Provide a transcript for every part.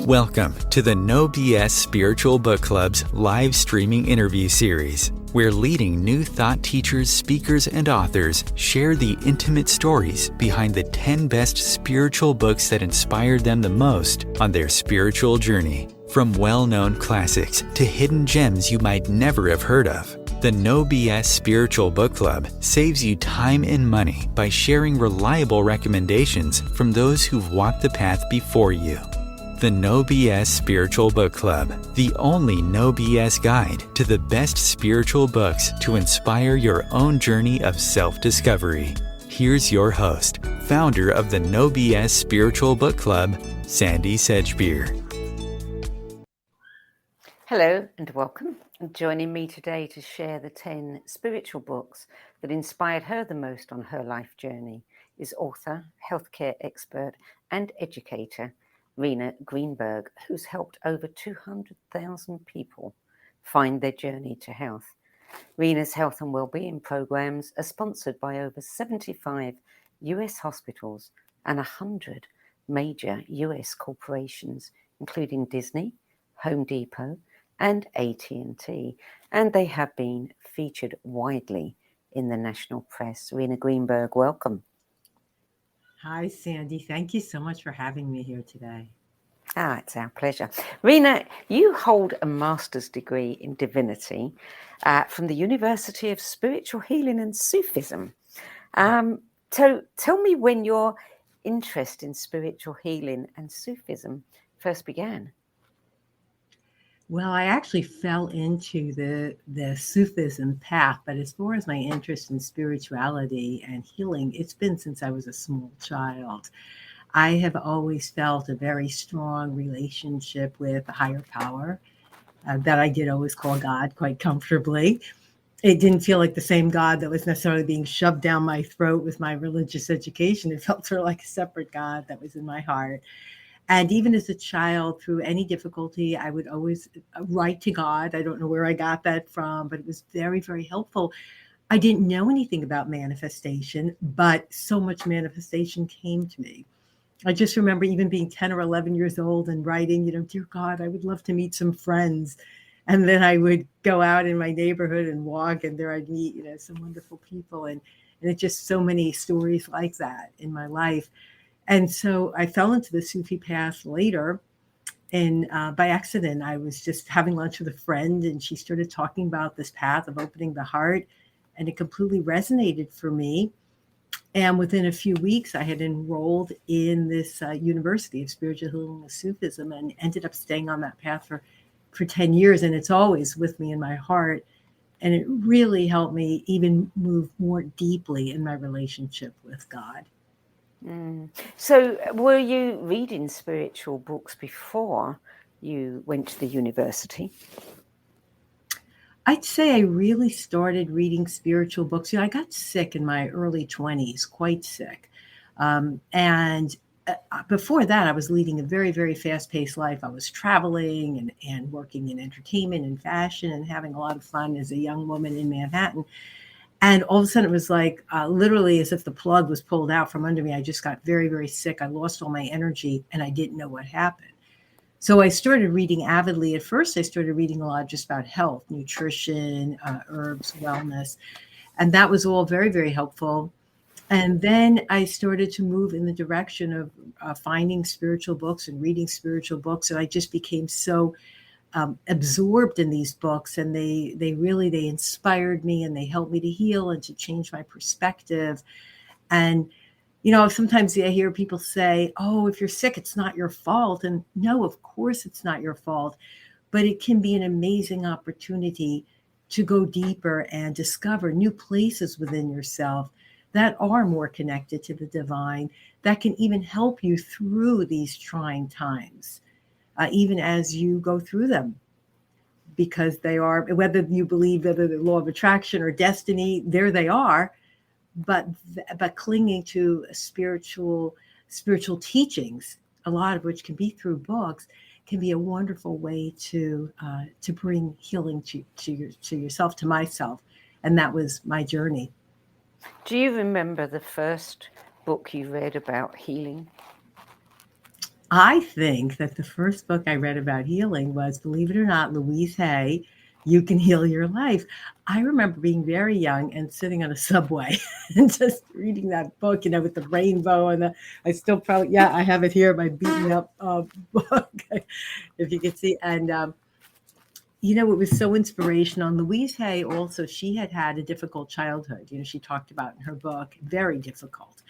Welcome to the No BS Spiritual Book Club's live streaming interview series, where leading new thought teachers, speakers, and authors share the intimate stories behind the 10 best spiritual books that inspired them the most on their spiritual journey. From well-known classics to hidden gems you might never have heard of, the No BS Spiritual Book Club saves you time and money by sharing reliable recommendations from those who've walked the path before you. The No BS Spiritual Book Club, the only no BS guide to the best spiritual books to inspire your own journey of self-discovery. Here's your host, founder of the No BS Spiritual Book Club, Sandie Sedgbeer. Hello and welcome. Joining me today to share the 10 spiritual books that inspired her the most on her life journey is author, healthcare expert, and educator Rena Greenberg, who's helped over 200,000 people find their journey to health. Rena's health and wellbeing programs are sponsored by over 75 US hospitals and 100 major US corporations, including Disney, Home Depot, and AT&T, and they have been featured widely in the national press. Rena Greenberg, welcome. Hi, Sandie. Thank you so much for having me here today. It's our pleasure. Rena, you hold a master's degree in divinity from the University of Spiritual Healing and Sufism. So tell me when your interest in spiritual healing and Sufism first began. Well, I actually fell into the Sufism path, but as far as my interest in spirituality and healing, it's been since I was a small child. I have always felt a very strong relationship with a higher power that I did always call God quite comfortably. It didn't feel like the same God that was necessarily being shoved down my throat with my religious education. It felt sort of like a separate God that was in my heart. And even as a child, through any difficulty, I would always write to God. I don't know where I got that from, but it was very, very helpful. I didn't know anything about manifestation, but so much manifestation came to me. I just remember even being 10 or 11 years old and writing, dear God, I would love to meet some friends. And then I would go out in my neighborhood and walk, and there I'd meet, some wonderful people. And it's just so many stories like that in my life. And so I fell into the Sufi path later, and by accident, I was just having lunch with a friend, and she started talking about this path of opening the heart, and it completely resonated for me. And within a few weeks, I had enrolled in this University of Spiritual Healing and Sufism, and ended up staying on that path for 10 years, and it's always with me in my heart. And it really helped me even move more deeply in my relationship with God. So were you reading spiritual books before you went to the university? I'd say I really started reading spiritual books. I got sick in my early 20s, quite sick. And before that, I was leading a very, very fast-paced life. I was traveling and working in entertainment and fashion and having a lot of fun as a young woman in Manhattan. And all of a sudden, it was like literally as if the plug was pulled out from under me. I just got very, very sick. I lost all my energy, and I didn't know what happened. So I started reading avidly. At first, I started reading a lot just about health, nutrition, herbs, wellness. And that was all very, very helpful. And then I started to move in the direction of finding spiritual books and reading spiritual books. And I just became so absorbed in these books, and they inspired me, and they helped me to heal and to change my perspective. And sometimes I hear people say, oh, if you're sick, it's not your fault. And no, of course it's not your fault, but it can be an amazing opportunity to go deeper and discover new places within yourself that are more connected to the divine, that can even help you through these trying times. Even as you go through them, because they are, whether you believe whether the law of attraction or destiny, there they are, but clinging to spiritual teachings, a lot of which can be through books, can be a wonderful way to bring healing to yourself, to myself, and that was my journey. Do you remember the first book you read about healing? I think that the first book I read about healing was, believe it or not, Louise Hay, You Can Heal Your Life. I remember being very young and sitting on a subway and just reading that book, with the rainbow I still probably, I have it here, my beaten up book, if you can see. And, it was so inspirational. And Louise Hay also, she had a difficult childhood. She talked about in her book, very difficult.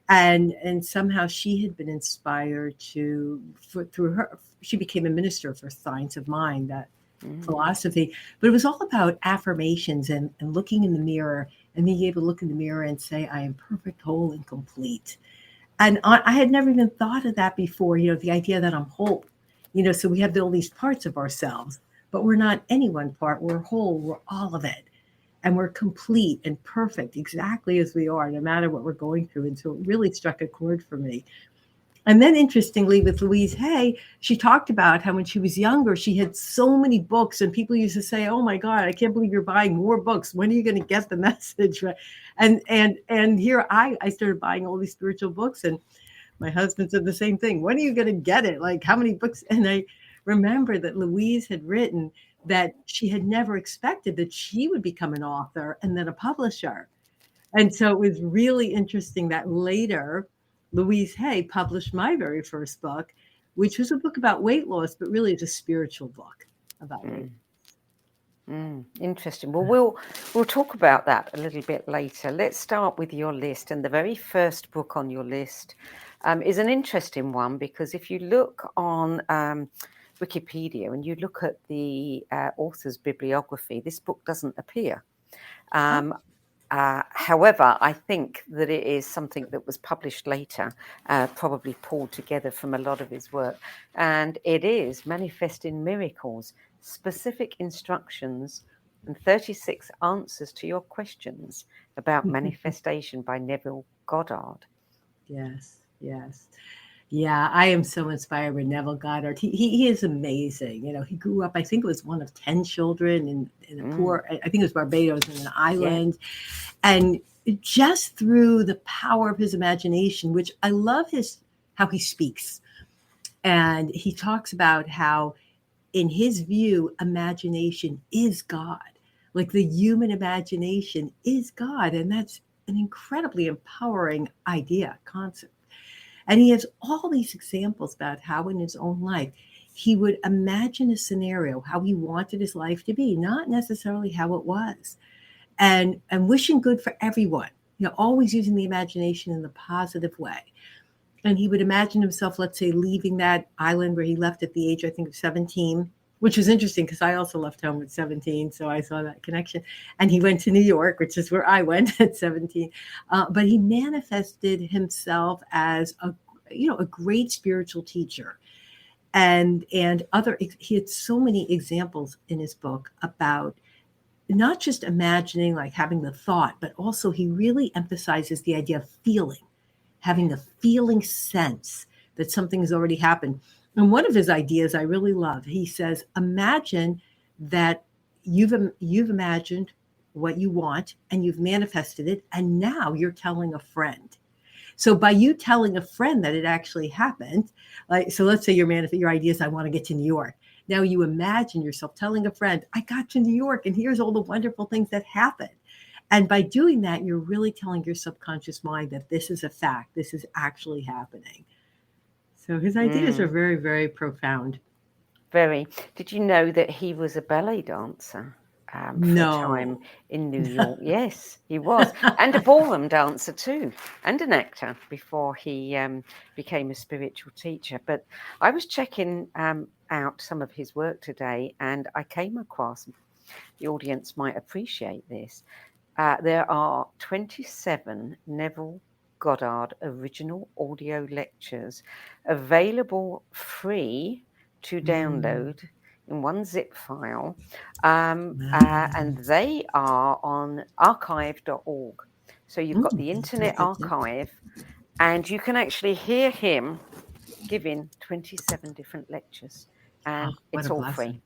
And somehow she had been inspired through her, she became a minister for science of mind, that philosophy. But it was all about affirmations and looking in the mirror and being able to look in the mirror and say, I am perfect, whole, and complete. And I had never even thought of that before, the idea that I'm whole. So we have all these parts of ourselves, but we're not any one part. We're whole. We're all of it. And we're complete and perfect exactly as we are, no matter what we're going through. And so it really struck a chord for me. And then interestingly, with Louise Hay, she talked about how when she was younger, she had so many books and people used to say, oh my God, I can't believe you're buying more books. When are you going to get the message? And here I started buying all these spiritual books, and my husband said the same thing. When are you going to get it? Like, how many books? And I remember that Louise had written that she had never expected that she would become an author and then a publisher. And so it was really interesting that later Louise Hay published my very first book, which was a book about weight loss, but really it's a spiritual book about weight. Interesting. Well, we'll talk about that a little bit later. Let's start with your list. And the very first book on your list is an interesting one, because if you look on Wikipedia and you look at the author's bibliography, this book doesn't appear. However, I think that it is something that was published later, probably pulled together from a lot of his work. And it is Manifesting Miracles, Specific Instructions and 36 Answers to Your Questions About Manifestation by Neville Goddard. Yes. Yeah, I am so inspired with Neville Goddard. He is amazing. He grew up, I think it was one of 10 children in a poor, I think it was Barbados, in an island. Yeah. And just through the power of his imagination, which I love how he speaks. And he talks about how, in his view, imagination is God. Like, the human imagination is God. And that's an incredibly empowering concept. And he has all these examples about how in his own life, he would imagine a scenario, how he wanted his life to be, not necessarily how it was. And wishing good for everyone, always using the imagination in the positive way. And he would imagine himself, let's say, leaving that island where he left at the age, I think, of 17, which was interesting because I also left home at 17. So I saw that connection. And he went to New York, which is where I went at 17. But he manifested himself as a great spiritual teacher. And he had so many examples in his book about not just imagining, like having the thought, but also he really emphasizes the idea of feeling, having the feeling sense that something has already happened. And one of his ideas I really love, he says, imagine that you've imagined what you want and you've manifested it, and now you're telling a friend. So by you telling a friend that it actually happened, so let's say your idea is, I want to get to New York. Now you imagine yourself telling a friend, I got to New York and here's all the wonderful things that happened. And by doing that, you're really telling your subconscious mind that this is a fact. This is actually happening. So his ideas are very, very profound. Very. Did you know that he was a ballet dancer for a time in New York? Yes, he was. And a ballroom dancer too, and an actor before he became a spiritual teacher. But I was checking out some of his work today, and I came across, the audience might appreciate this, there are 27 Neville Goddard original audio lectures available free to download in one zip file, and they are on archive.org. So you've got the Internet Archive, and you can actually hear him giving 27 different lectures, and it's all free.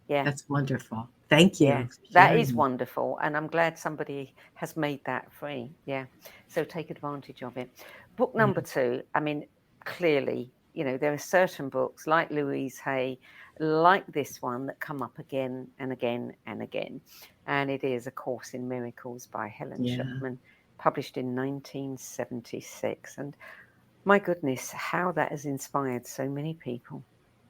Yeah, that's wonderful. Thank you. Yeah, that is wonderful. And I'm glad somebody has made that free. Yeah. So take advantage of it. Book number 2, I mean, clearly, there are certain books like Louise Hay, like this one, that come up again and again and again. And it is A Course in Miracles by Helen Schucman, published in 1976. And my goodness, how that has inspired so many people.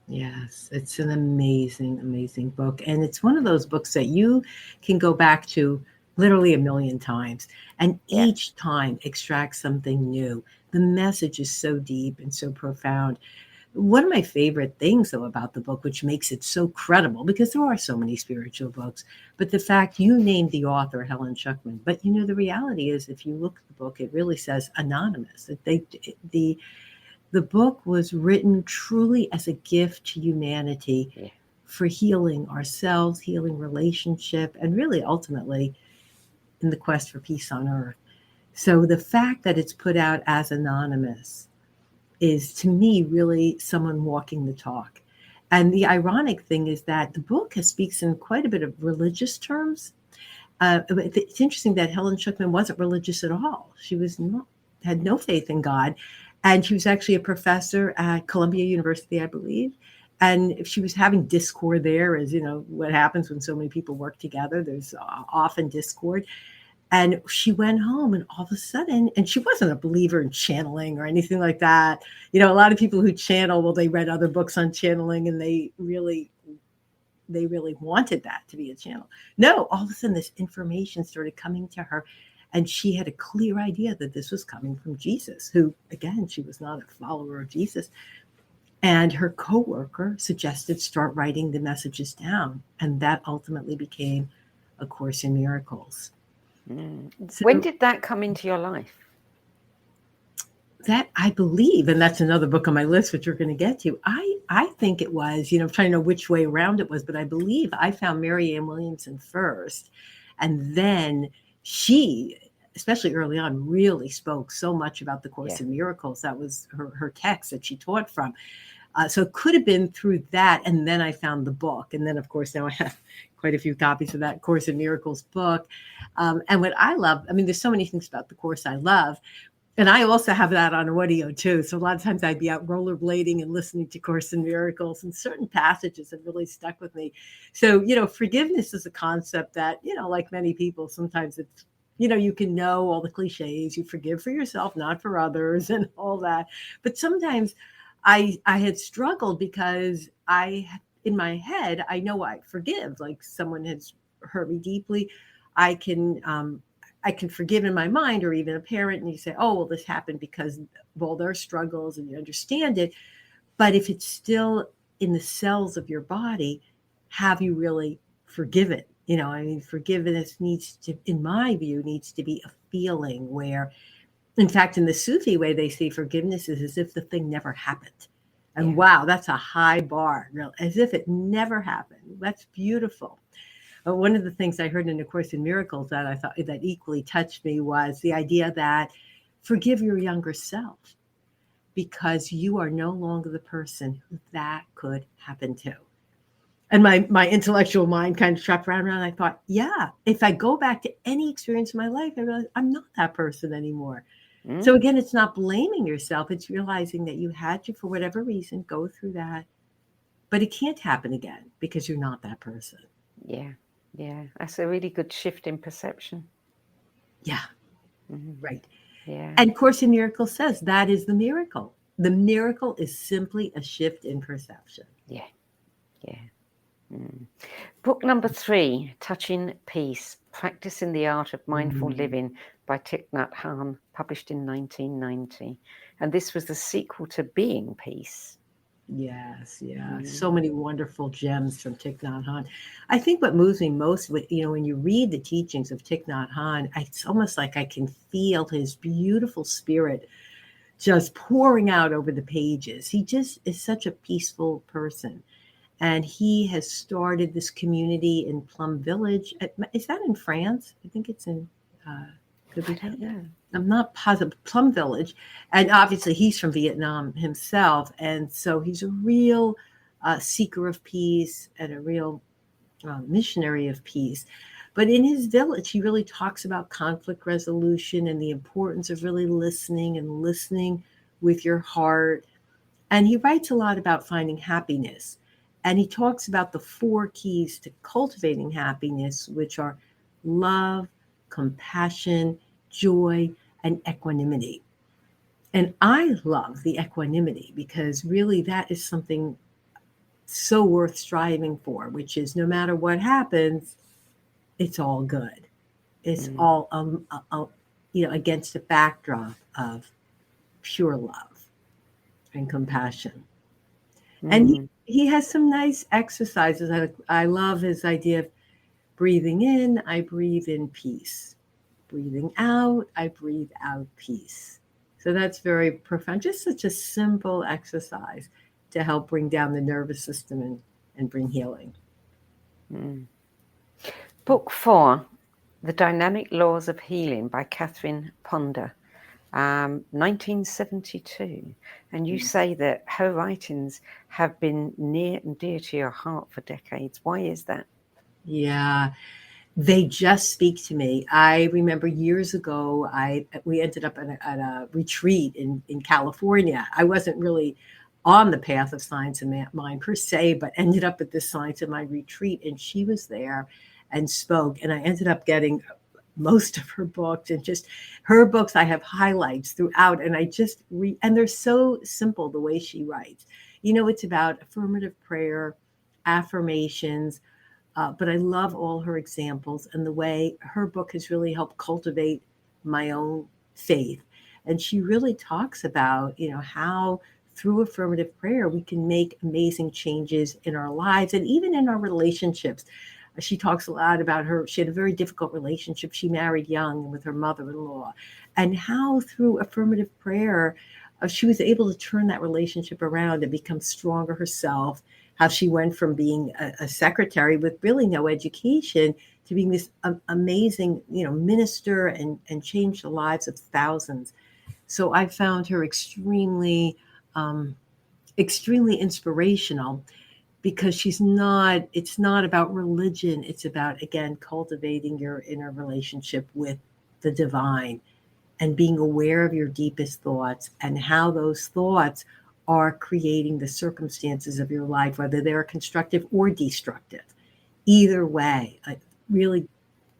Yes, it's an amazing, amazing book. And it's one of those books that you can go back to literally a million times and each time extract something new. The message is so deep and so profound. One of my favorite things, though, about the book, which makes it so credible, because there are so many spiritual books, but the fact you named the author, Helen Schucman, but the reality is, if you look at the book, it really says anonymous. The book was written truly as a gift to humanity for healing ourselves, healing relationship, and really ultimately in the quest for peace on earth. So the fact that it's put out as anonymous is, to me, really someone walking the talk. And the ironic thing is that the book speaks in quite a bit of religious terms. It's interesting that Helen Schucman wasn't religious at all. She had no faith in God. And she was actually a professor at Columbia University, I believe. And she was having discord there, as what happens when so many people work together. There's often discord. And she went home, and all of a sudden, and she wasn't a believer in channeling or anything like that. A lot of people who channel, well, they read other books on channeling, and they really wanted that to be a channel. No, all of a sudden, this information started coming to her. And she had a clear idea that this was coming from Jesus, who, again, she was not a follower of Jesus. And her coworker suggested start writing the messages down. And that ultimately became A Course in Miracles. So, when did that come into your life? That, I believe, and that's another book on my list, which we're going to get to. I think it was, I'm trying to know which way around it was, but I believe I found Marianne Williamson first. And then she, especially early on, really spoke so much about the Course in Miracles. That was her text that she taught from. So it could have been through that. And then I found the book. And then, of course, now I have quite a few copies of that Course in Miracles book. And what I love, there's so many things about the Course I love. And I also have that on audio, too. So a lot of times I'd be out rollerblading and listening to Course in Miracles, and certain passages have really stuck with me. So, forgiveness is a concept that, like many people, sometimes it's, you can know all the cliches, you forgive for yourself, not for others, and all that. But sometimes I had struggled because in my head, I know I forgive, like someone has hurt me deeply. I can forgive in my mind, or even a parent, and you say, oh, well, this happened because of all their struggles, and you understand it. But if it's still in the cells of your body, have you really forgiven? Forgiveness needs to, in my view, needs to be a feeling where, in fact, in the Sufi way, they say forgiveness is as if the thing never happened. And wow, that's a high bar, as if it never happened. That's beautiful. But one of the things I heard in A Course in Miracles that I thought that equally touched me was the idea that forgive your younger self, because you are no longer the person who that could happen to. And my intellectual mind kind of trapped around, and I thought, if I go back to any experience in my life, I realize I'm not that person anymore. So again, it's not blaming yourself. It's realizing that you had to, for whatever reason, go through that. But it can't happen again because you're not that person. Yeah. That's a really good shift in perception. Yeah. Right. Yeah. And Course in Miracles says that is the miracle. The miracle is simply a shift in perception. Yeah. Book number 3, Touching Peace, Practicing the Art of Mindful Living by Thich Nhat Hanh, published in 1990. And this was the sequel to Being Peace. Yes. So many wonderful gems from Thich Nhat Hanh. I think what moves me most, when you read the teachings of Thich Nhat Hanh, it's almost like I can feel his beautiful spirit just pouring out over the pages. He just is such a peaceful person. And he has started this community in Plum Village. Is that in France? I think it's in, could be. I don't know. I'm not positive. Plum Village. And obviously he's from Vietnam himself. And so he's a real seeker of peace and a real missionary of peace. But in his village, he really talks about conflict resolution and the importance of really listening with your heart. And he writes a lot about finding happiness. And he talks about the 4 keys to cultivating happiness, which are love, compassion, joy, and equanimity. And I love the equanimity because really that is something so worth striving for, which is no matter what happens, it's all good. It's all against a backdrop of pure love and compassion. And he has some nice exercises. I love his idea of breathing in, I breathe in peace. Breathing out, I breathe out peace. So that's very profound. Just such a simple exercise to help bring down the nervous system and bring healing. Book 4, The Dynamic Laws of Healing by Catherine Ponder, 1972. And you say that her writings have been near and dear to your heart for decades. Why is that? Yeah, they just speak to me. I remember years ago, we ended up at a retreat in California. I wasn't really on the path of science and mind per se, but ended up at this Science and Mind retreat, and she was there and spoke. And I ended up getting most of her books, and just her books I have highlights throughout, and I just read, and they're so simple the way she writes. It's about affirmative prayer, affirmations, but I love all her examples and the way her book has really helped cultivate my own faith. And she really talks about, how through affirmative prayer we can make amazing changes in our lives and even in our relationships. She talks a lot about she had a very difficult relationship. She married young with her mother-in-law, and how through affirmative prayer, she was able to turn that relationship around and become stronger herself. How she went from being a secretary with really no education to being this amazing, minister and changed the lives of thousands. So I found her extremely, extremely inspirational, because it's not about religion. It's about, again, cultivating your inner relationship with the divine and being aware of your deepest thoughts and how those thoughts are creating the circumstances of your life, whether they're constructive or destructive. Either way, really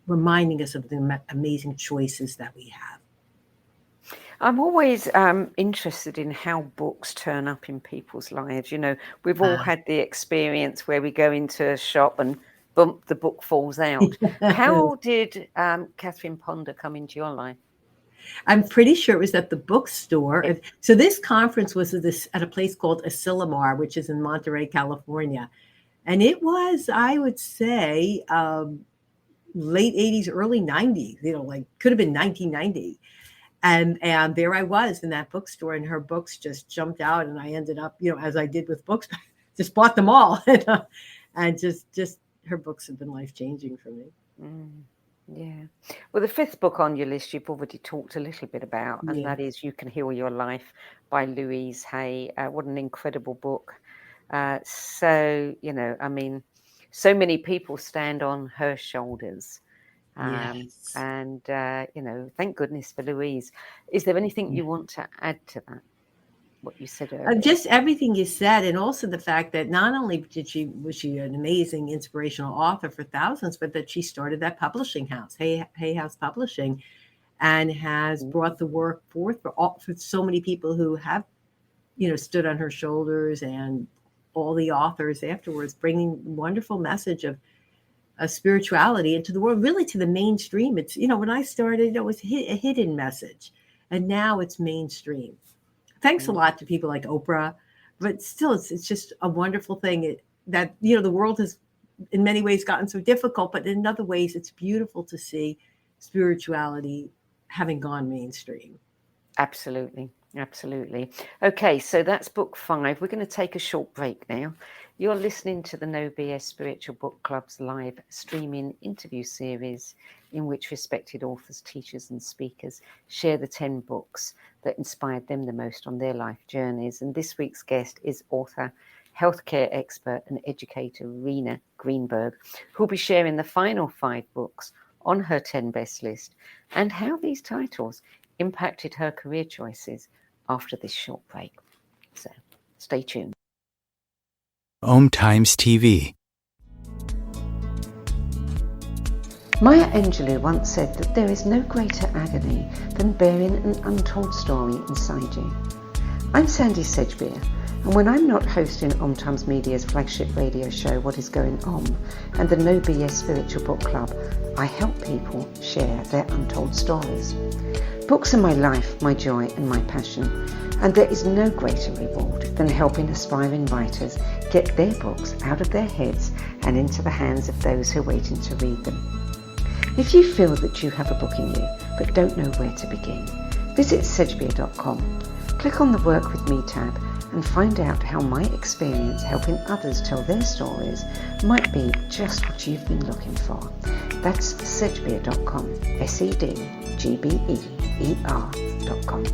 reminding us of the amazing choices that we have. I'm always interested in how books turn up in people's lives. We've all had the experience where we go into a shop and bump, the book falls out. How did Catherine Ponder come into your life? I'm pretty sure it was at the bookstore. So this conference was at a place called Asilomar, which is in Monterey, California. And it was, I would say, late 80s, early 90s, could have been 1990. And there I was in that bookstore, and her books just jumped out, and I ended up, as I did with books, just bought them all. And just her books have been life-changing for me. Yeah. Well, the 5th book on your list you've already talked a little bit about, and that is You Can Heal Your Life by Louise Hay. What an incredible book. So many people stand on her shoulders. Yes. And, thank goodness for Louise. Is there anything you want to add to that? What you said earlier? Just everything you said, and also the fact that not only was she an amazing inspirational author for thousands, but that she started that publishing house, Hay House Publishing, and has brought the work forth for so many people who have, stood on her shoulders, and all the authors afterwards, bringing wonderful message of spirituality into the world, really to the mainstream. It's, when I started, it was a hidden message, and now it's mainstream. Thanks a lot to people like Oprah, but still, it's just a wonderful thing that, the world has in many ways gotten so difficult, but in other ways, it's beautiful to see spirituality having gone mainstream. Absolutely. Absolutely. Okay, so that's book 5. We're going to take a short break now. You're listening to the No BS Spiritual Book Club's live streaming interview series, in which respected authors, teachers, and speakers share the 10 books that inspired them the most on their life journeys. And this week's guest is author, healthcare expert, and educator Rena Greenberg, who'll be sharing the final 5 books on her 10 best list and how these titles impacted her career choices after this short break. So Stay tuned. OMTimes TV. Maya Angelou once said that there is no greater agony than bearing an untold story inside you. I'm Sandie Sedgbeer, and when I'm not hosting OMTimes Media's flagship radio show What Is Going On and the No BS Spiritual Book Club, I help people share their untold stories. Books are my life, my joy and my passion, and there is no greater reward than helping aspiring writers get their books out of their heads and into the hands of those who are waiting to read them. If you feel that you have a book in you but don't know where to begin, visit Sedgbeer.com. Click on the Work With Me tab and find out how my experience helping others tell their stories might be just what you've been looking for. That's Sedgbeer.com, SEDGBEER.com.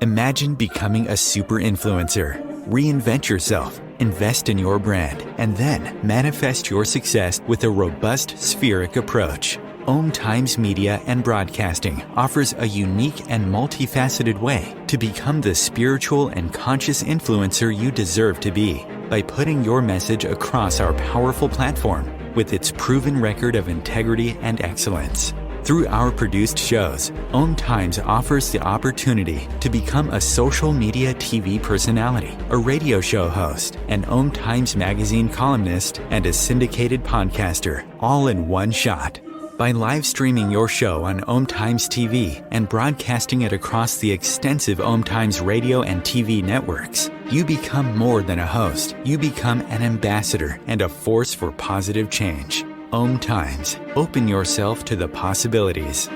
Imagine becoming a super influencer. Reinvent yourself, invest in your brand, and then manifest your success with a robust spheric approach. OMTimes Media and Broadcasting offers a unique and multifaceted way to become the spiritual and conscious influencer you deserve to be by putting your message across our powerful platform with its proven record of integrity and excellence. Through our produced shows, OMTimes offers the opportunity to become a social media TV personality, a radio show host, an OMTimes magazine columnist, and a syndicated podcaster, all in one shot. By live streaming your show on OMTimes TV and broadcasting it across the extensive OMTimes radio and TV networks, you become more than a host. You become an ambassador and a force for positive change. OMTimes. Open yourself to the possibilities.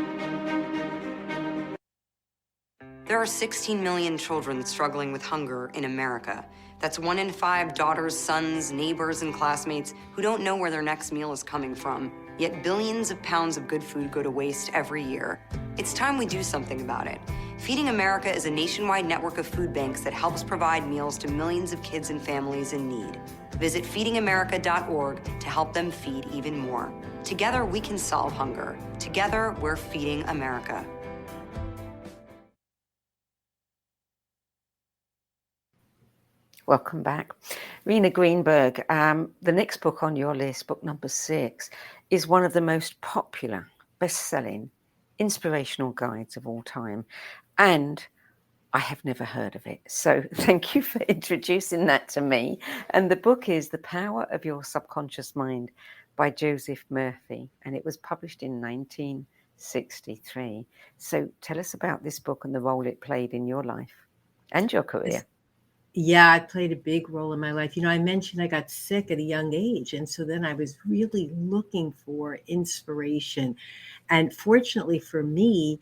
There are 16 million children struggling with hunger in America. That's 1 in 5 daughters, sons, neighbors, and classmates who don't know where their next meal is coming from. Yet billions of pounds of good food go to waste every year. It's time we do something about it. Feeding America is a nationwide network of food banks that helps provide meals to millions of kids and families in need. Visit feedingamerica.org to help them feed even more. Together, we can solve hunger. Together, we're feeding America. Welcome back. Rena Greenberg, the next book on your list, book number 6, is one of the most popular, best-selling, inspirational guides of all time. And I have never heard of it. So thank you for introducing that to me. And the book is The Power of Your Subconscious Mind by Joseph Murphy. And it was published in 1963. So tell us about this book and the role it played in your life and your career. Yeah, it played a big role in my life. I mentioned I got sick at a young age. And so then I was really looking for inspiration. And fortunately for me,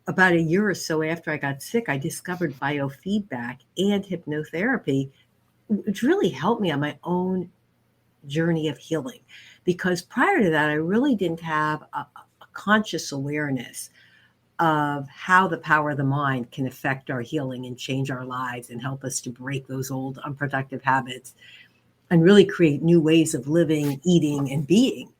about a year or so after I got sick, I discovered biofeedback and hypnotherapy, which really helped me on my own journey of healing. Because prior to that, I really didn't have a conscious awareness of how the power of the mind can affect our healing and change our lives and help us to break those old unproductive habits and really create new ways of living, eating, and being.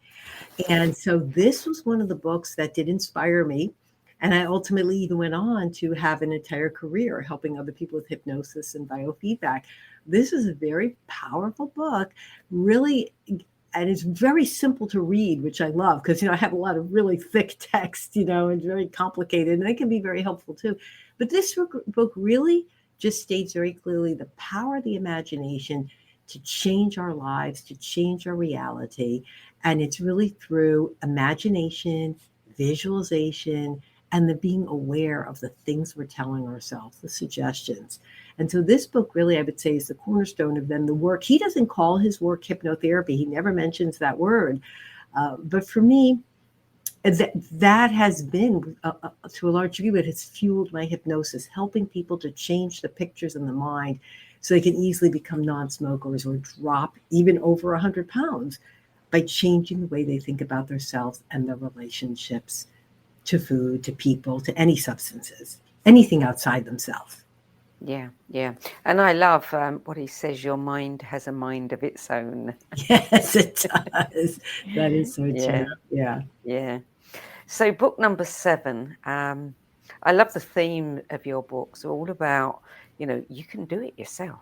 And so this was one of the books that did inspire me. And I ultimately even went on to have an entire career helping other people with hypnosis and biofeedback. This is a very powerful book, really, and it's very simple to read, which I love because, I have a lot of really thick text, and very complicated, and it can be very helpful too. But this book really just states very clearly the power of the imagination to change our lives, to change our reality. And it's really through imagination, visualization, and the being aware of the things we're telling ourselves, the suggestions. And so this book really, I would say, is the cornerstone of then the work. He doesn't call his work hypnotherapy. He never mentions that word. But for me, that has been, to a large degree, what has fueled my hypnosis, helping people to change the pictures in the mind so they can easily become non-smokers or drop even over 100 pounds by changing the way they think about themselves and their relationships to food, to people, to any substances, anything outside themselves. Yeah. And I love what he says, your mind has a mind of its own. Yes, it does. That is so true. Yeah. So book number 7, I love the theme of your books, all about, you can do it yourself.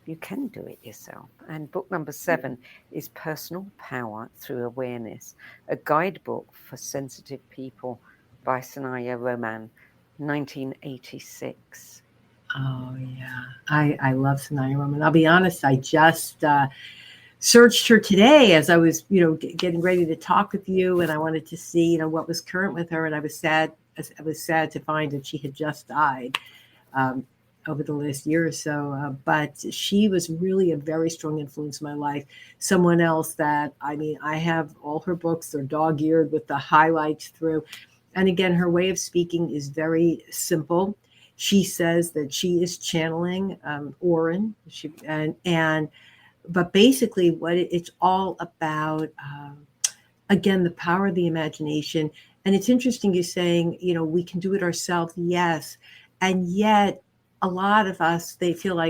You can do it yourself. And book number 7 is Personal Power Through Awareness, a guidebook for sensitive people by Sandie Roman, 1986. Oh yeah, I love Sandie Roman. I'll be honest, I just searched her today as I was, getting ready to talk with you, and I wanted to see, what was current with her, and I was sad. I was sad to find that she had just died over the last year or so. But she was really a very strong influence in my life. Someone else that, I have all her books. They're dog-eared with the highlights through. And again, her way of speaking is very simple. She says that she is channeling Oren, but basically what it's all about, again, the power of the imagination. And it's interesting you're saying, we can do it ourselves. Yes. And yet a lot of us, they feel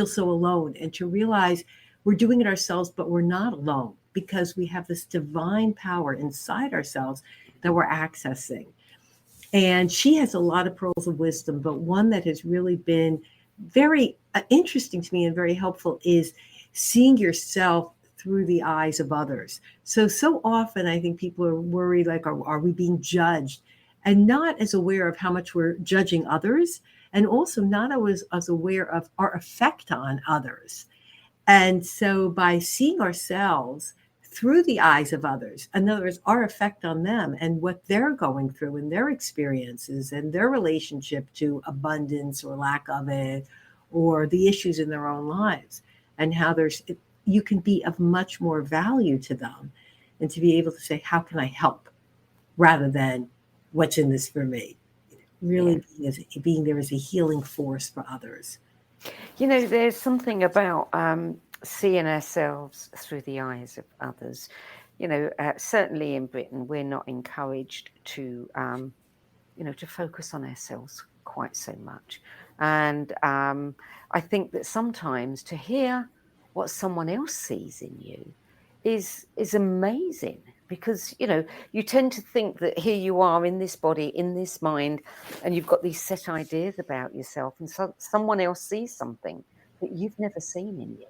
so alone, and to realize we're doing it ourselves, but we're not alone, because we have this divine power inside ourselves that we're accessing. And she has a lot of pearls of wisdom, but one that has really been very interesting to me and very helpful is seeing yourself through the eyes of others. So often I think people are worried, like, are we being judged? And not as aware of how much we're judging others, and also not always as aware of our effect on others. And so by seeing ourselves through the eyes of others, in other words, our effect on them and what they're going through and their experiences and their relationship to abundance or lack of it, or the issues in their own lives, and how you can be of much more value to them, and to be able to say, how can I help, rather than what's in this for me? Really being there as a healing force for others. There's something about seeing ourselves through the eyes of others. Certainly in Britain, we're not encouraged to, to focus on ourselves quite so much. And I think that sometimes to hear what someone else sees in you is amazing, because you tend to think that here you are in this body, in this mind, and you've got these set ideas about yourself, and someone else sees something that you've never seen in you,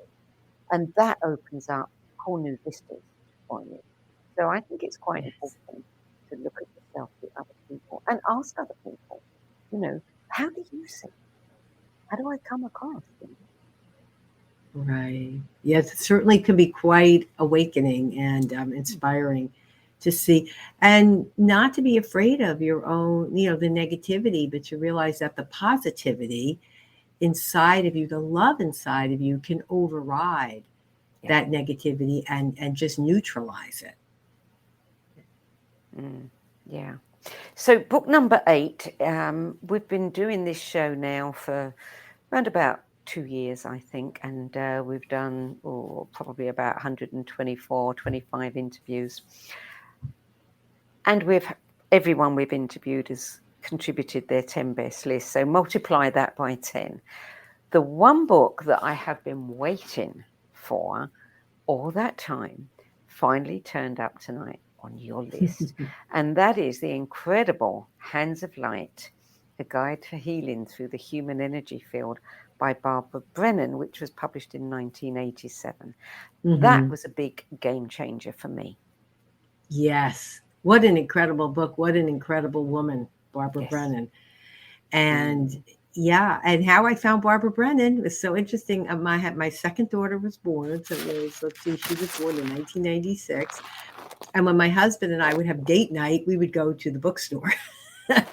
and that opens up whole new vistas for you. So I think it's quite important to look at yourself with other people and ask other people, how do you see? How do I come across? Right. Yes, it certainly can be quite awakening and inspiring to see, and not to be afraid of your own, the negativity, but to realize that the positivity inside of you, the love inside of you, can override that negativity and just neutralize it. Yeah. So book number 8, we've been doing this show now for around about 2 years, I think, and we've done probably about 25 interviews, and everyone we've interviewed has contributed their 10 best list, so multiply that by 10. The one book that I have been waiting for all that time finally turned up tonight on your list, and that is the incredible Hands of Light, A Guide to Healing Through the Human Energy Field by Barbara Brennan, which was published in 1987. That was a big game changer for me. Yes. What an incredible book. What an incredible woman, Barbara Brennan. And and how I found Barbara Brennan was so interesting. My second daughter was born. So let's see, she was born in 1996. And when my husband and I would have date night, we would go to the bookstore.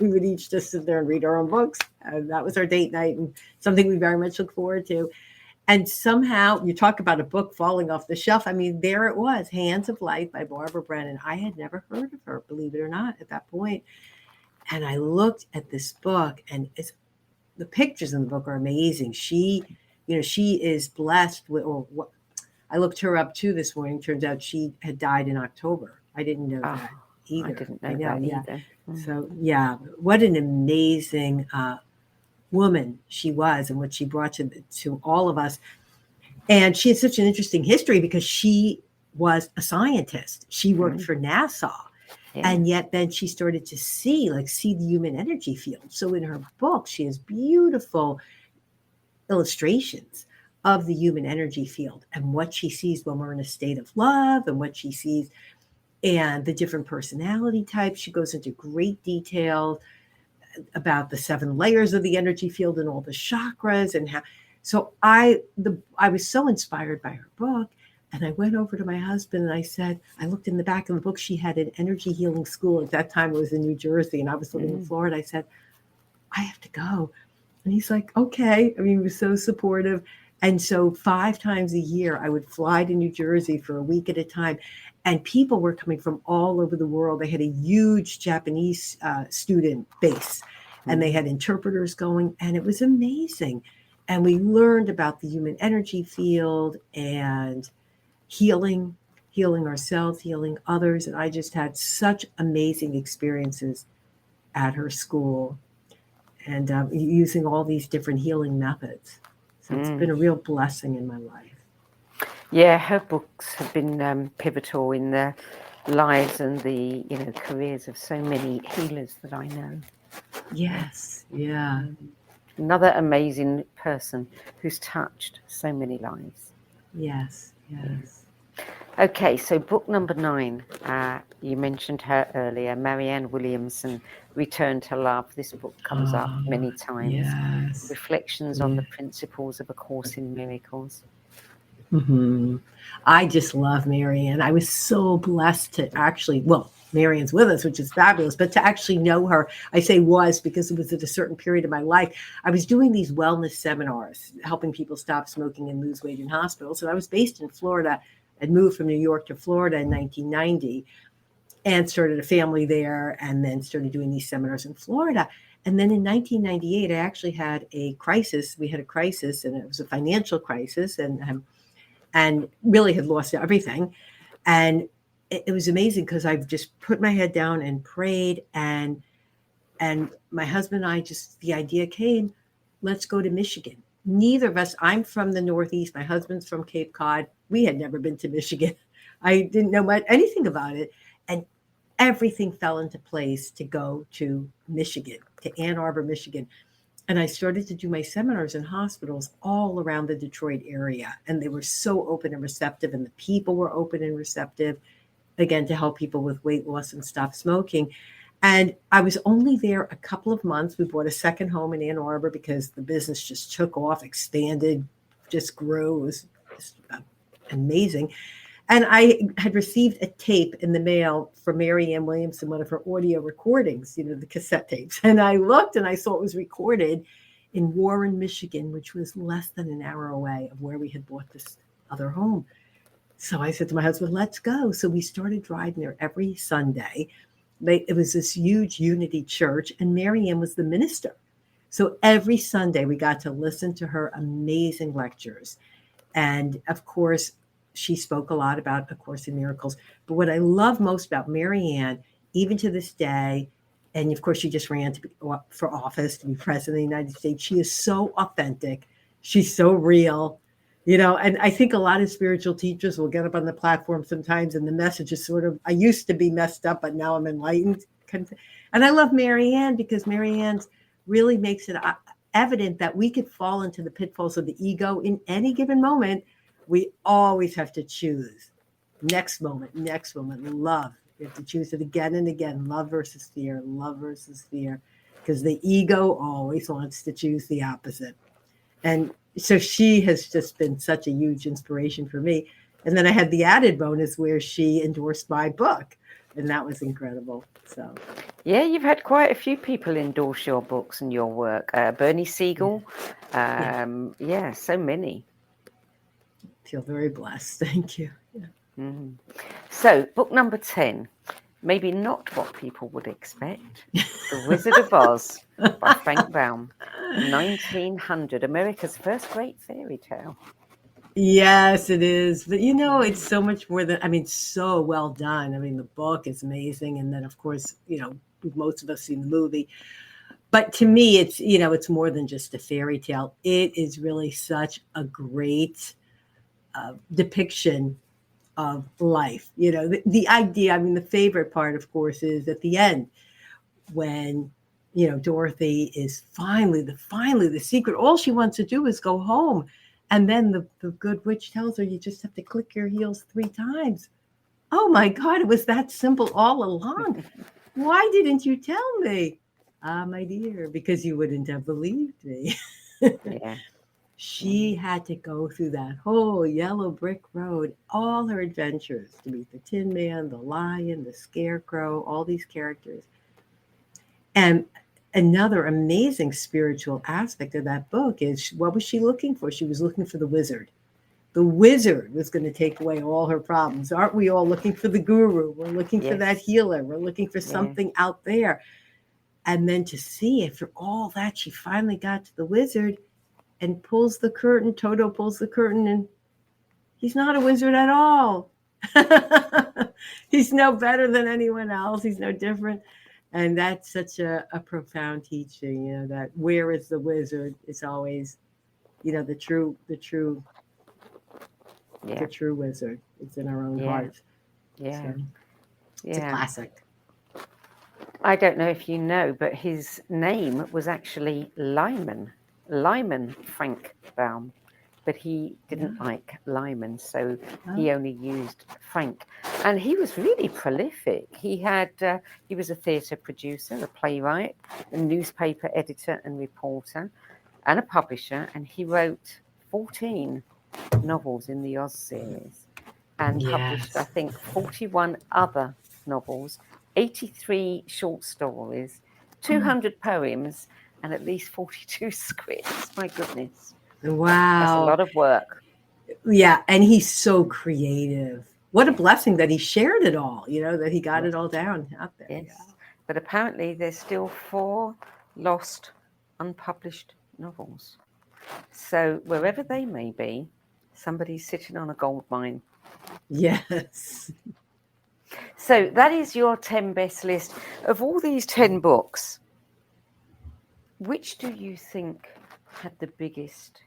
We would each just sit there and read our own books. And that was our date night, and something we very much look forward to. And somehow, you talk about a book falling off the shelf. There it was, Hands of Light by Barbara Brennan. I had never heard of her, believe it or not, at that point. And I looked at this book, and the pictures in the book are amazing. She is blessed with, I looked her up too this morning. Turns out she had died in October. I didn't know that either. I didn't know that either. So, what an amazing woman she was, and what she brought to all of us. And she had such an interesting history, because she was a scientist. She worked for NASA, Yeah. And yet then she started to see the human energy field. So in her book, she has beautiful illustrations of the human energy field and what she sees when we're in a state of love and what she sees and the different personality types. She goes into great detail about the 7 layers of the energy field and all the chakras and how. So I was so inspired by her book. And I went over to my husband and I said, I looked in the back of the book. She had an energy healing school. At that time, it was in New Jersey and I was living in Florida. I said, I have to go. And he's like, okay. I mean, he was so supportive. And so 5 times a year, I would fly to New Jersey for a week at a time. And people were coming from all over the world. They had a huge Japanese student base and they had interpreters going. And it was amazing. And we learned about the human energy field and healing ourselves, healing others. And I just had such amazing experiences at her school and using all these different healing methods. So it's been a real blessing in my life. Yeah, her books have been pivotal in the lives and the careers of so many healers that I know. Yes, yeah. Another amazing person who's touched so many lives. Yes. Okay, so book number 9, you mentioned her earlier, Marianne Williamson, Return to Love. This book comes up many times. Yes. Reflections on the principles of A Course in Miracles. Mm-hmm. I just love Marianne. I was so blessed to actually, Marianne's with us, which is fabulous, but to actually know her, I say was because it was at a certain period of my life. I was doing these wellness seminars, helping people stop smoking and lose weight in hospitals. And I was based in Florida. I'd moved from New York to Florida in 1990 and started a family there and then started doing these seminars in Florida. And then in 1998, I actually had a crisis. We had a crisis and it was a financial crisis and really had lost everything. And it was amazing because I just put my head down and prayed and my husband and I the idea came, let's go to Michigan. Neither of us, I'm from the Northeast. My husband's from Cape Cod. We had never been to Michigan. I didn't know anything about it. And everything fell into place to go to Michigan, to Ann Arbor, Michigan. And I started to do my seminars in hospitals all around the Detroit area. And they were so open and receptive. And the people were open and receptive, again, to help people with weight loss and stop smoking. And I was only there a couple of months. We bought a second home in Ann Arbor because the business just took off, expanded, just grew. It was just amazing. And I had received a tape in the mail from Marianne Williamson, one of her audio recordings, the cassette tapes. And I looked and I saw it was recorded in Warren, Michigan, which was less than an hour away of where we had bought this other home. So I said to my husband, let's go. So we started driving there every Sunday. It was this huge Unity church, and Marianne was the minister. So every Sunday we got to listen to her amazing lectures. And of course, she spoke a lot about A Course in Miracles. But what I love most about Marianne, even to this day, and of course, she just ran for office to be president of the United States. She is so authentic. She's so real. And I think a lot of spiritual teachers will get up on the platform sometimes and the message is sort of, I used to be messed up, but now I'm enlightened. And I love Marianne because Marianne really makes it evident that we could fall into the pitfalls of the ego in any given moment. We always have to choose next moment, love. We have to choose it again and again, love versus fear, because the ego always wants to choose the opposite. And so she has just been such a huge inspiration for me. And then I had the added bonus where she endorsed my book, and that was incredible. So, yeah, you've had quite a few people endorse your books and your work. Bernie Siegel, so many. I feel very blessed. Thank you. Yeah. Mm. So, book number 10. Maybe not what people would expect. The Wizard of Oz by Frank Baum. 1900, America's first great fairy tale. Yes, it is. But it's so much more than, so well done. The book is amazing. And then, of course, most of us seen the movie. But to me, it's more than just a fairy tale. It is really such a great depiction of life. The idea, I mean, the favorite part, of course, is at the end when, Dorothy is finally the secret. All she wants to do is go home. And then the good witch tells her, you just have to click your heels 3 times. Oh my God, it was that simple all along. Why didn't you tell me? Ah, my dear, because you wouldn't have believed me. Yeah. She had to go through that whole yellow brick road, all her adventures, to meet the Tin Man, the Lion, the Scarecrow, all these characters. And another amazing spiritual aspect of that book is, what was she looking for? She was looking for the wizard. The wizard was going to take away all her problems. Aren't we all looking for the guru? We're looking for that healer. We're looking for something out there. And then to see, after all that, she finally got to the wizard and pulls the curtain. Toto pulls the curtain, and he's not a wizard at all. He's no better than anyone else. He's no different. And that's such a profound teaching, that where is the wizard? It's always, the true wizard. It's in our own hearts. Yeah. So, it's a classic. I don't know if you know, but his name was actually Lyman Frank Baum, but he didn't like Lyman, so he only used Frank. And he was really prolific. He was a theatre producer, a playwright, a newspaper editor and reporter, and a publisher, and he wrote 14 novels in the Oz series and published, I think, 41 other novels, 83 short stories, 200 poems, and at least 42 scripts. My goodness. Wow. That's a lot of work. Yeah, and he's so creative. What a blessing that he shared it all, that he got it all down out there. Yes. Yeah. But apparently there's still 4 lost, unpublished novels. So wherever they may be, somebody's sitting on a gold mine. Yes. So that is your 10 best list. Of all these 10 books, which do you think had the biggest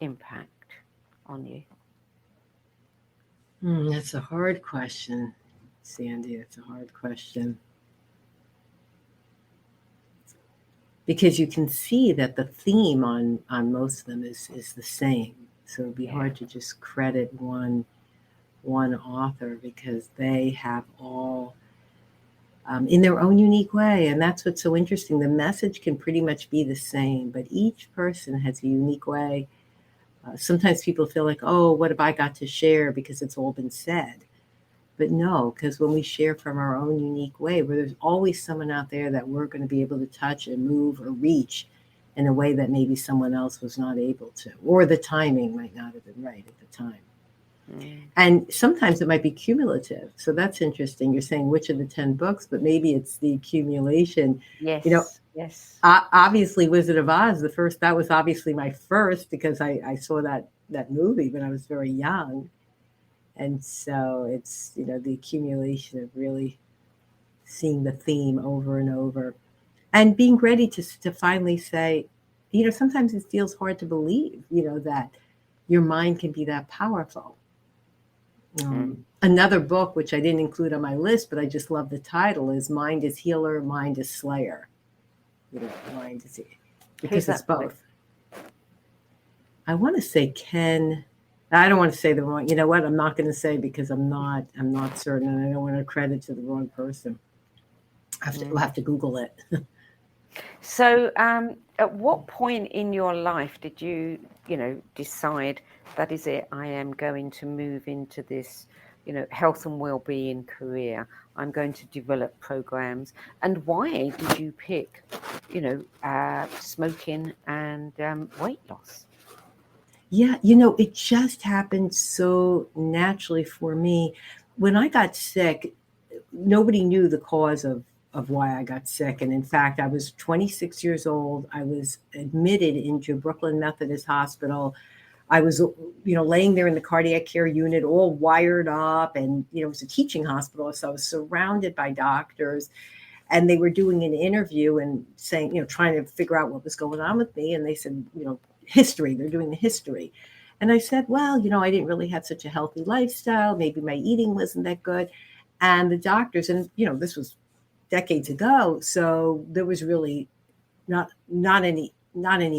impact on you? That's a hard question, Sandie. It's a hard question. Because you can see that the theme on most of them is the same. So it'd be hard to just credit one author, because they have all in their own unique way. And that's what's so interesting. The message can pretty much be the same, but each person has a unique way. Sometimes people feel like, oh, what have I got to share because it's all been said? But no, because when we share from our own unique way, where there's always someone out there that we're going to be able to touch and move or reach in a way that maybe someone else was not able to, or the timing might not have been right at the time. And sometimes it might be cumulative. So that's interesting. You're saying which of the 10 books, but maybe it's the accumulation. Yes. Yes. Obviously, Wizard of Oz, that was obviously my first, because I saw that movie when I was very young. And so it's, the accumulation of really seeing the theme over and over and being ready to finally say, sometimes it feels hard to believe, that your mind can be that powerful. Another book, which I didn't include on my list, but I just love the title, is Mind is Healer, Mind is Slayer. Mind is, because it's both. I want to say Ken. I don't want to say the wrong. You know what? I'm not going to say, because I'm not certain, and I don't want to credit to the wrong person. We'll have to Google it. So, at what point in your life did you, decide that is it? I am going to move into this, health and well-being career. I'm going to develop programs. And why did you pick, smoking and weight loss? Yeah, it just happened so naturally for me. When I got sick, nobody knew the cause of why I got sick. And in fact, I was 26 years old. I was admitted into Brooklyn Methodist Hospital. I was, laying there in the cardiac care unit, all wired up. And, it was a teaching hospital. So I was surrounded by doctors. And they were doing an interview and saying, trying to figure out what was going on with me. And they said, history. They're doing the history. And I said, well, I didn't really have such a healthy lifestyle. Maybe my eating wasn't that good. And the doctors, and this was decades ago, so there was really not any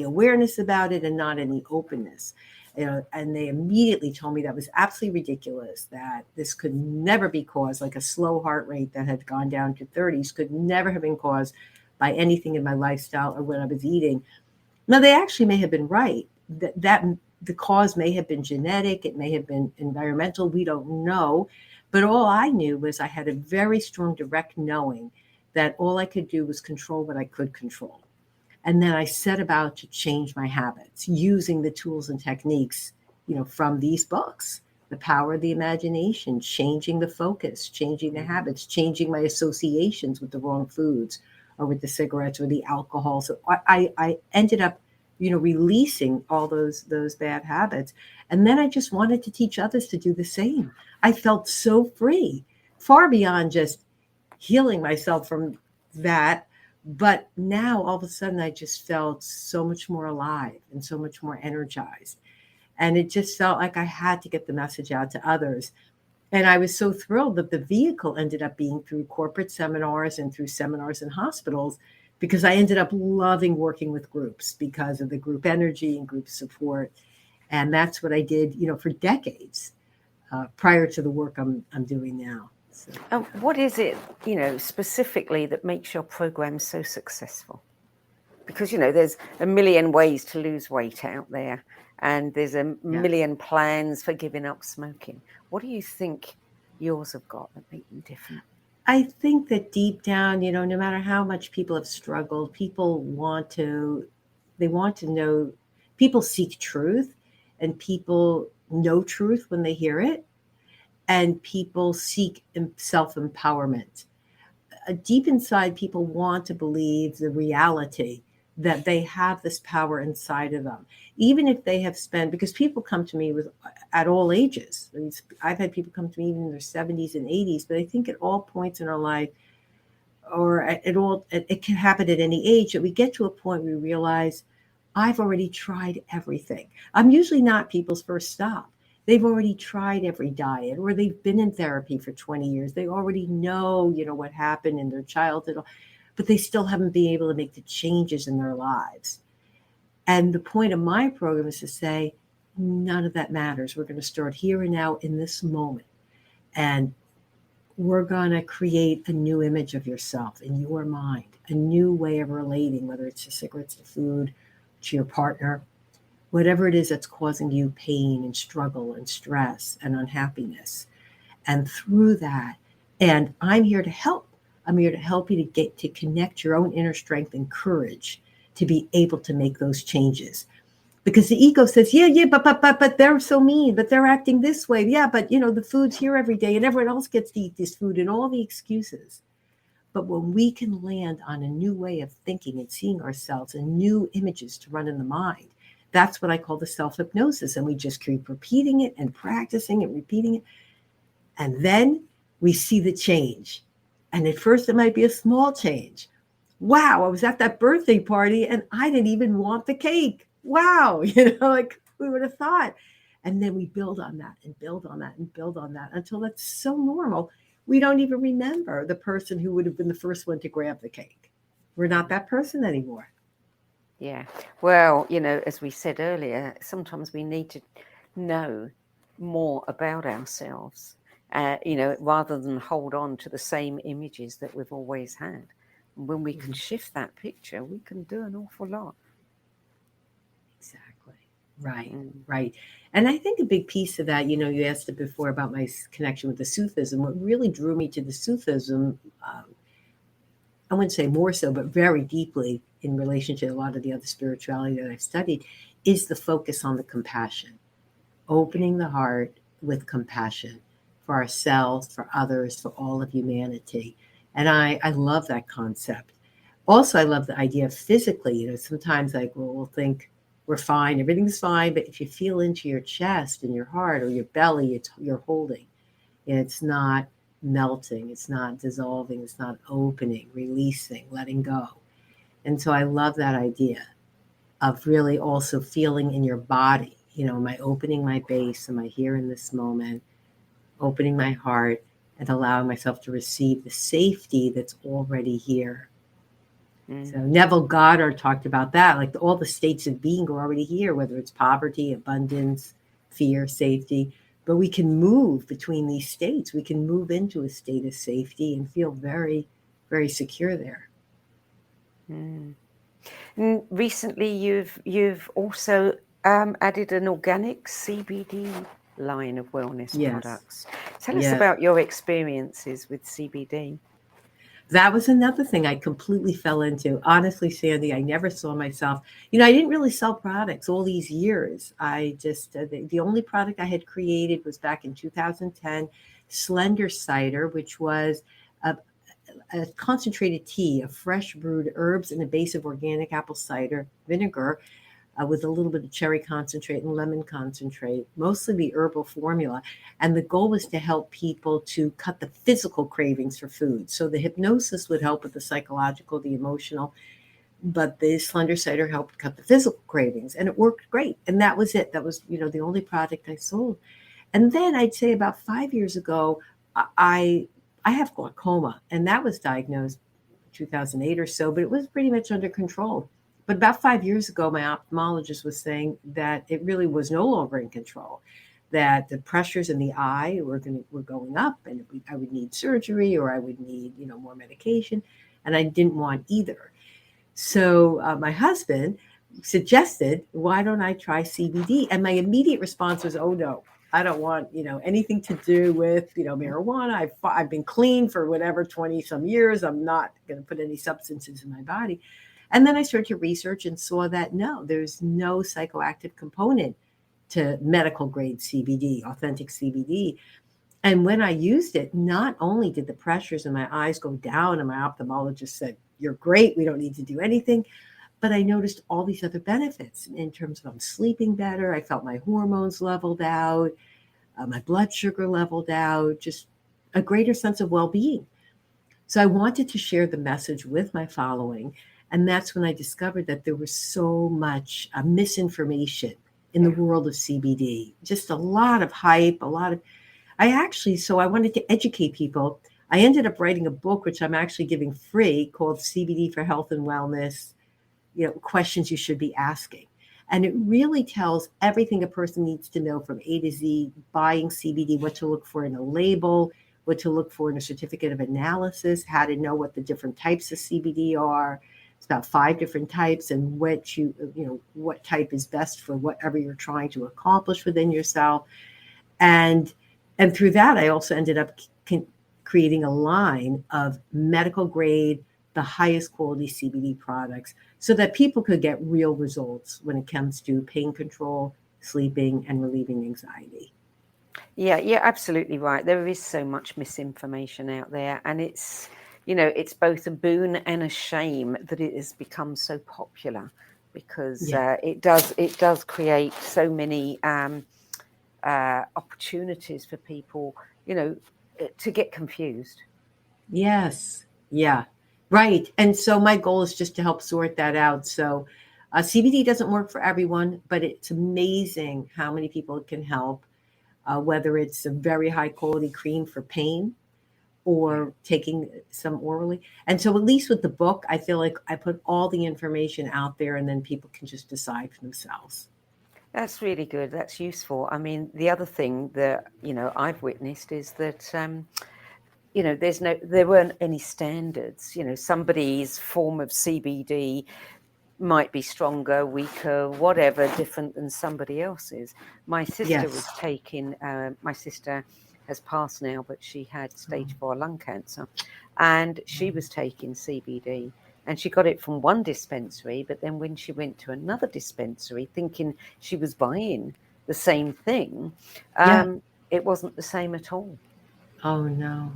awareness about it and not any openness. And they immediately told me that was absolutely ridiculous, that this could never be caused, like a slow heart rate that had gone down to 30s could never have been caused by anything in my lifestyle or what I was eating. Now, they actually may have been right. That the cause may have been genetic, it may have been environmental, we don't know. But all I knew was I had a very strong direct knowing that all I could do was control what I could control. And then I set about to change my habits using the tools and techniques, from these books. The Power of the Imagination, changing the focus, changing the habits, changing my associations with the wrong foods or with the cigarettes or the alcohol. So I ended up, releasing all those bad habits. And then I just wanted to teach others to do the same. I felt so free, far beyond just healing myself from that. But now all of a sudden I just felt so much more alive and so much more energized. And it just felt like I had to get the message out to others. And I was so thrilled that the vehicle ended up being through corporate seminars and through seminars in hospitals, because I ended up loving working with groups because of the group energy and group support. And that's what I did, for decades prior to the work I'm doing now. So. What is it, specifically that makes your program so successful? Because, there's a million ways to lose weight out there, and there's a million plans for giving up smoking. What do you think yours have got that make them different? I think that deep down, no matter how much people have struggled, people want to know, people seek truth, and people know truth when they hear it, and people seek self-empowerment. Deep inside, people want to believe the reality that they have this power inside of them, even if they have spent, because people come to me at all ages. I've had people come to me even in their 70s and 80s, but I think at all points in our life, or it can happen at any age, that we get to a point where we realize, I've already tried everything. I'm usually not people's first stop. They've already tried every diet, or they've been in therapy for 20 years. They already know, what happened in their childhood, but they still haven't been able to make the changes in their lives. And the point of my program is to say, none of that matters. We're going to start here and now in this moment. And we're going to create a new image of yourself in your mind, a new way of relating, whether it's to cigarettes, to food, to your partner, whatever it is that's causing you pain and struggle and stress and unhappiness. And through that, and I'm here to help. I'm here to help you to get to connect your own inner strength and courage to be able to make those changes. Because the ego says, but they're so mean, but they're acting this way. Yeah, but the food's here every day and everyone else gets to eat this food, and all the excuses. But when we can land on a new way of thinking and seeing ourselves and new images to run in the mind, that's what I call the self-hypnosis. And we just keep repeating it and practicing it, repeating it. And then we see the change. And at first it might be a small change. Wow, I was at that birthday party and I didn't even want the cake. Wow, like we would have thought. And then we build on that and build on that and build on that until that's so normal. We don't even remember the person who would have been the first one to grab the cake. We're not that person anymore. Yeah. Well, as we said earlier, sometimes we need to know more about ourselves, rather than hold on to the same images that we've always had. And when we can shift that picture, we can do an awful lot. Exactly. Right. And I think a big piece of that, you asked it before about my connection with the Sufism. What really drew me to the Sufism, I wouldn't say more so, but very deeply in relation to a lot of the other spirituality that I've studied, is the focus on the compassion, opening the heart with compassion for ourselves, for others, for all of humanity. And I love that concept. Also, I love the idea of physically, sometimes we'll think we're fine, everything's fine, but if you feel into your chest and your heart or your belly, you're holding. And it's not melting, it's not dissolving, it's not opening, releasing, letting go. And so I love that idea of really also feeling in your body, am I opening my base? Am I here in this moment? Opening my heart and allowing myself to receive the safety that's already here. So Neville Goddard talked about that, like all the states of being are already here, whether it's poverty, abundance, fear, safety. But we can move between these states. We can move into a state of safety and feel very, very secure there. And recently, you've also added an organic CBD line of wellness products. Tell us about your experiences with CBD. That was another thing I completely fell into. Honestly, Sandie, I never saw myself. I didn't really sell products all these years. I just, the only product I had created was back in 2010, Slender Cider, which was a concentrated tea of fresh brewed herbs and a base of organic apple cider vinegar with a little bit of cherry concentrate and lemon concentrate, mostly the herbal formula. And the goal was to help people to cut the physical cravings for food. So the hypnosis would help with the psychological, the emotional, but the Slender Cider helped cut the physical cravings. And it worked great. And that was it. That was, the only product I sold. And then I'd say about 5 years ago, I have glaucoma, and that was diagnosed 2008 or so, but it was pretty much under control. But about 5 years ago, my ophthalmologist was saying that it really was no longer in control, that the pressures in the eye were going up, and I would need surgery or I would need, more medication, and I didn't want either. So my husband suggested, why don't I try CBD? And my immediate response was, oh no, I don't want, anything to do with, marijuana. I've been clean for whatever, 20 some years. I'm not going to put any substances in my body. And then I started to research and saw that no, there's no psychoactive component to medical grade CBD, authentic CBD. And when I used it, not only did the pressures in my eyes go down, and my ophthalmologist said, you're great, we don't need to do anything, but I noticed all these other benefits in terms of I'm sleeping better. I felt my hormones leveled out, my blood sugar leveled out, just a greater sense of well-being. So I wanted to share the message with my following. And that's when I discovered that there was so much misinformation in the world of CBD, just a lot of hype, so I wanted to educate people. I ended up writing a book, which I'm actually giving free, called CBD for Health and Wellness, questions you should be asking. And it really tells everything a person needs to know from A to Z, buying CBD, what to look for in a label, what to look for in a certificate of analysis, how to know what the different types of CBD are. It's about 5 different types, and what type is best for whatever you're trying to accomplish within yourself. And through that, I also ended up creating a line of medical grade, the highest quality CBD products, so that people could get real results when it comes to pain control, sleeping, and relieving anxiety. Yeah, you're absolutely right. There is so much misinformation out there, and it's both a boon and a shame that it has become so popular, because it does create so many opportunities for people, to get confused. Yes. Yeah. Right. And so my goal is just to help sort that out. So CBD doesn't work for everyone, but it's amazing how many people it can help, whether it's a very high quality cream for pain or taking some orally. And so at least with the book, I feel like I put all the information out there, and then people can just decide for themselves. That's really good. That's useful. I mean, the other thing that, I've witnessed is that, there weren't any standards. Somebody's form of CBD might be stronger, weaker, whatever, different than somebody else's. My sister was taking, my sister has passed now, but she had stage 4 lung cancer, and she was taking CBD. And she got it from one dispensary, but then when she went to another dispensary, thinking she was buying the same thing, it wasn't the same at all. Oh no.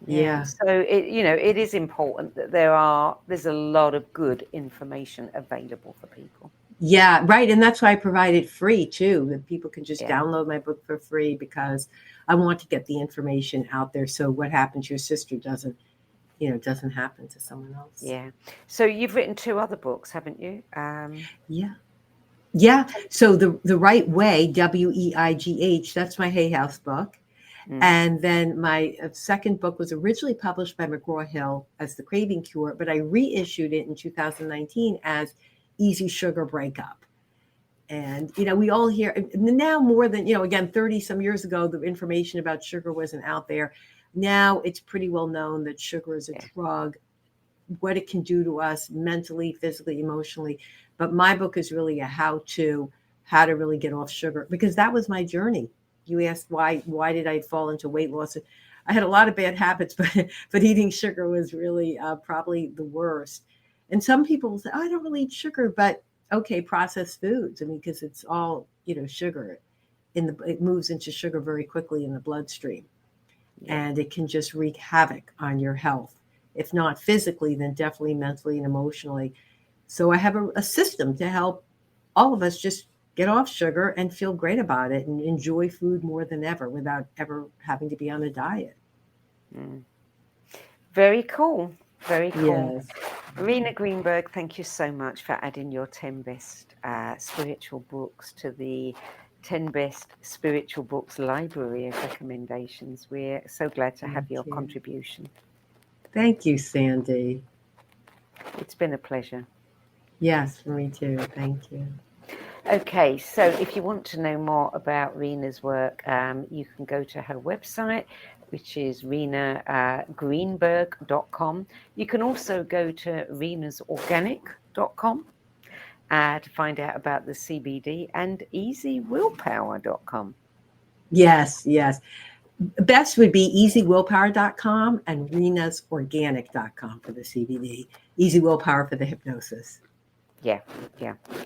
Yeah. So it is important that there's a lot of good information available for people. Yeah, right. And that's why I provide it free too, that people can just download my book for free, because I want to get the information out there. So what happened to your sister doesn't happen to someone else. Yeah. So you've written 2 other books, haven't you? Yeah. Yeah. So the Right Way, WEIGH, that's my Hay House book. And then my second book was originally published by McGraw-Hill as The Craving Cure, but I reissued it in 2019 as Easy Sugar Breakup. And, we all hear now more than, again, 30 some years ago, the information about sugar wasn't out there. Now it's pretty well known that sugar is a drug, what it can do to us mentally, physically, emotionally. But my book is really a how to really get off sugar, because that was my journey. You asked why did I fall into weight loss? I had a lot of bad habits, but eating sugar was really probably the worst. And some people say, oh, I don't really eat sugar, but okay, processed foods. I mean, because it's all, sugar it moves into sugar very quickly in the bloodstream. Yeah. And it can just wreak havoc on your health. If not physically, then definitely mentally and emotionally. So I have a system to help all of us just get off sugar and feel great about it and enjoy food more than ever without ever having to be on a diet. Very cool. Very cool. Yes. Rena Greenberg, thank you so much for adding your 10 best spiritual books to the 10 best spiritual books library of recommendations. We're so glad to have your contribution. Thank you, Sandie. It's been a pleasure. Yes, for me too. Thank you. Okay, so if you want to know more about Rena's work, you can go to her website, which is renagreenberg.com. You can also go to renasorganic.com to find out about the CBD, and easywillpower.com. Yes. Best would be easywillpower.com and renasorganic.com for the CBD. Easy Willpower for the hypnosis. Yeah,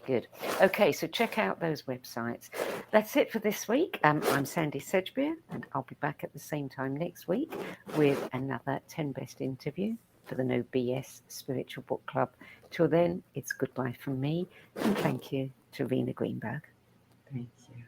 good. Okay, so check out those websites. That's it for this week. I'm Sandie Sedgbeer, and I'll be back at the same time next week with another 10 Best interview for the No BS Spiritual Book Club. Till then, it's goodbye from me, and thank you to Rena Greenberg. Thank you.